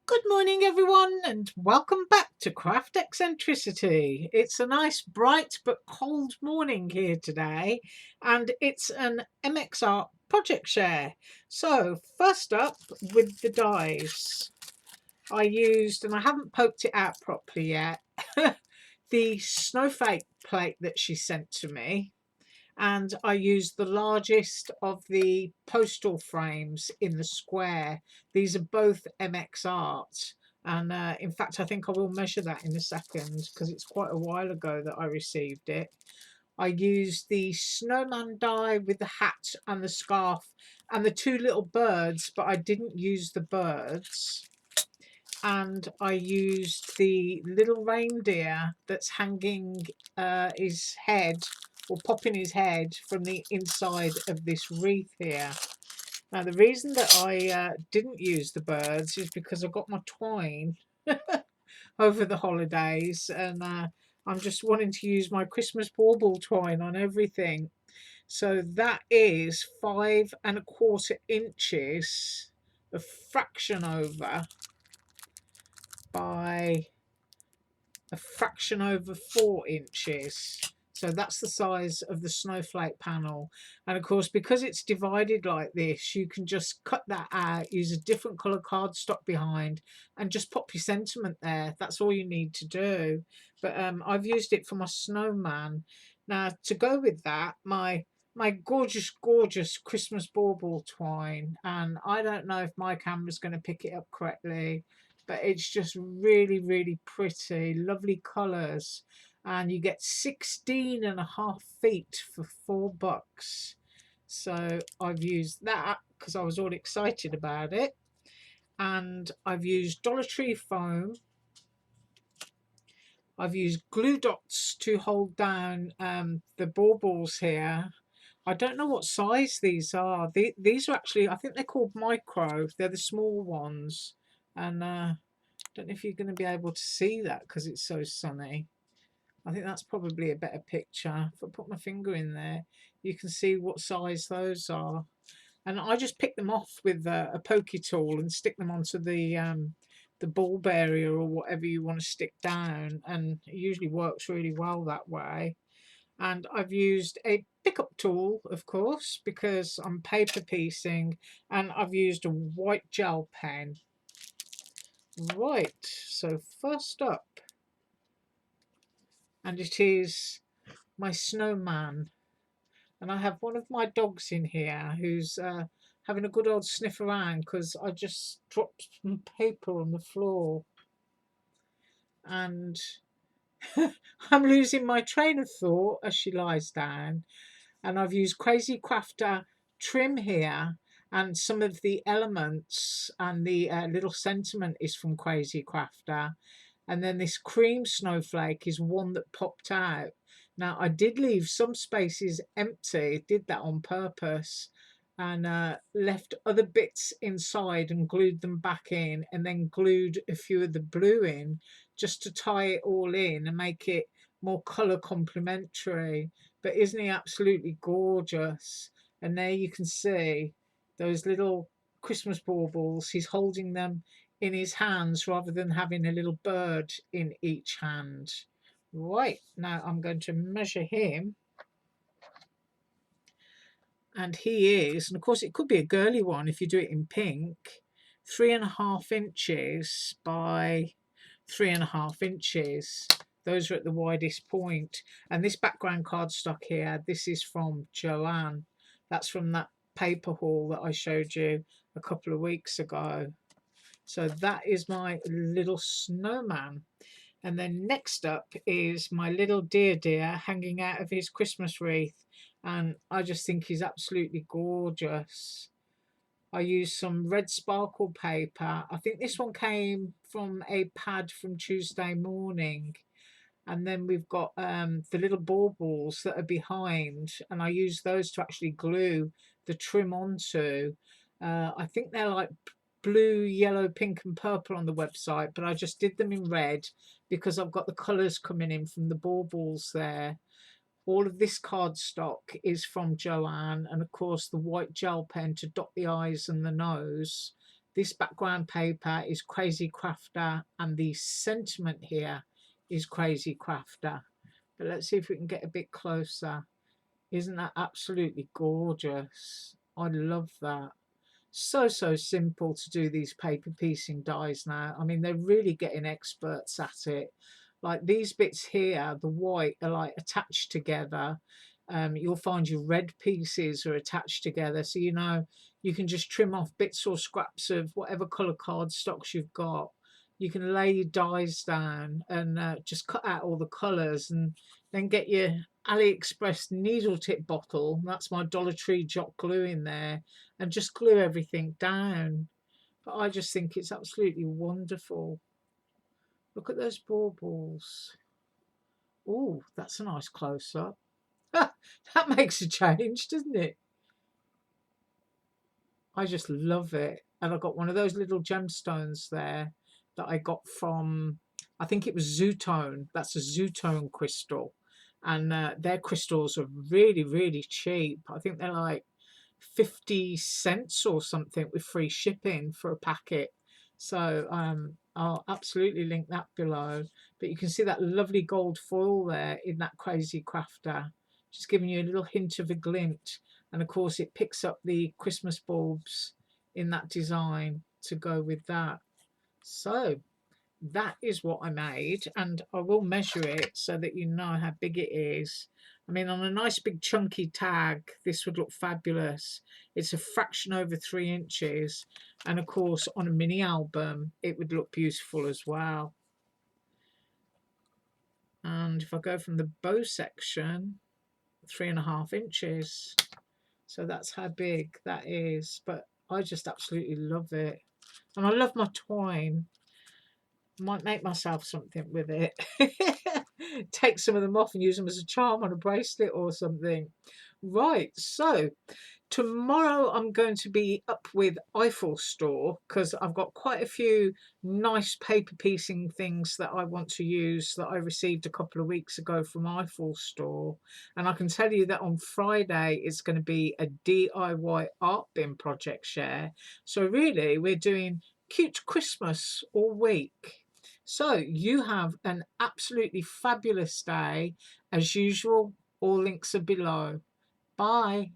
Good morning, everyone, and welcome back to Craft Eccentricity. It's a nice, bright but cold morning here today, and it's an MXR project share. So, first up with the dies, I used, and I haven't poked it out properly yet, the snowflake plate that she sent to me, and I used the largest of the postal frames in the square. These are both MX Art, and in fact I think I will measure that in a second because it's quite a while ago that I received it. I used the snowman die with the hat and the scarf and the two little birds, but I didn't use the birds. And I used the little reindeer that's hanging his head or popping his head from the inside of this wreath here. Now, the reason that I didn't use the birds is because I got my twine over the holidays, and I'm just wanting to use my Christmas bauble twine on everything. So that is 5¼ inches, a fraction over, by a fraction over 4 inches. So that's the size of the snowflake panel. And of course, because it's divided like this, you can just cut that out, use a different colour cardstock behind, and just pop your sentiment there. That's all you need to do. But I've used it for my snowman. Now, to go with that, my gorgeous Christmas bauble twine, and I don't know if my camera's going to pick it up correctly, but it's just really pretty, lovely colours, and you get 16.5 feet for $4. So I've used that because I was all excited about it, and I've used Dollar Tree foam. I've used glue dots to hold down the baubles here. I don't know what size these are. These are actually, I think they're called micro. They're the small ones, and don't know if you're going to be able to see that because it's so sunny. I think that's probably a better picture. If I put my finger in there, you can see what size those are. And I just pick them off with a pokey tool and stick them onto the bulb area or whatever you want to stick down. And it usually works really well that way. And I've used a pickup tool, of course, because I'm paper piecing, and I've used a white gel pen. Right, so first up, and it is my snowman. And I have one of my dogs in here who's having a good old sniff around because I just dropped some paper on the floor. And I'm losing my train of thought as she lies down. And I've used Crazy Crafter trim here, and some of the elements and the little sentiment is from Crazy Crafter. And then this cream snowflake is one that popped out. Now, I did leave some spaces empty, did that on purpose, and left other bits inside and glued them back in, and then glued a few of the blue in just to tie it all in and make it more colour complementary. But isn't he absolutely gorgeous? And there you can see those little Christmas baubles. He's holding them in his hands rather than having a little bird in each hand. Right, now I'm going to measure him. And he is, and of course it could be a girly one if you do it in pink, 3.5 inches by 3.5 inches. Those are at the widest point. And this background cardstock here, this is from Joanne. That's from that paper haul that I showed you a couple of weeks ago. So that is my little snowman. And then next up is my little deer hanging out of his Christmas wreath. And I just think he's absolutely gorgeous. I used some red sparkle paper. I think this one came from a pad from Tuesday morning. And then we've got the little baubles that are behind, and I use those to actually glue the trim onto. I think they're like blue, yellow, pink and purple on the website, but I just did them in red because I've got the colours coming in from the baubles there. All of this cardstock is from Joanne, and of course the white gel pen to dot the eyes and the nose. This background paper is Crazy Crafter, and the sentiment here is Crazy Crafter. But let's see if we can get a bit closer. Isn't that absolutely gorgeous? I love that. So simple to do these paper piecing dies now. I mean, they're really getting experts at it. Like these bits here, the white are like attached together. You'll find your red pieces are attached together, so you know you can just trim off bits or scraps of whatever color cardstocks you've got. You can lay your dies down and just cut out all the colors, and then get your Aliexpress needle tip bottle. That's my Dollar Tree Jot glue in there, and just glue everything down. But I just think it's absolutely wonderful. Look at those baubles. Oh, that's a nice close up. That makes a change, doesn't it? I just love it. And I got one of those little gemstones there that I got from, I think it was Zootone. That's a Zootone crystal. And their crystals are really, really cheap. I think they're like 50 cents or something with free shipping for a packet. So I'll absolutely link that below. But you can see that lovely gold foil there in that Crazy Crafter, just giving you a little hint of a glint. And of course it picks up the Christmas bulbs in that design to go with that. So that is what I made, and I will measure it so that you know how big it is. I mean, on a nice big chunky tag, this would look fabulous. It's a fraction over 3 inches, and of course on a mini album it would look beautiful as well. And if I go from the bow section, 3.5 inches. So that's how big that is. But I just absolutely love it, and I love my twine. Might make myself something with it. Take some of them off and use them as a charm on a bracelet or something. Right, so tomorrow I'm going to be up with Eiffel Store because I've got quite a few nice paper piecing things that I want to use that I received a couple of weeks ago from Eiffel Store. And I can tell you that on Friday it's going to be a DIY art bin project share. So really we're doing cute Christmas all week. So you have an absolutely fabulous day. As usual, all links are below. Bye.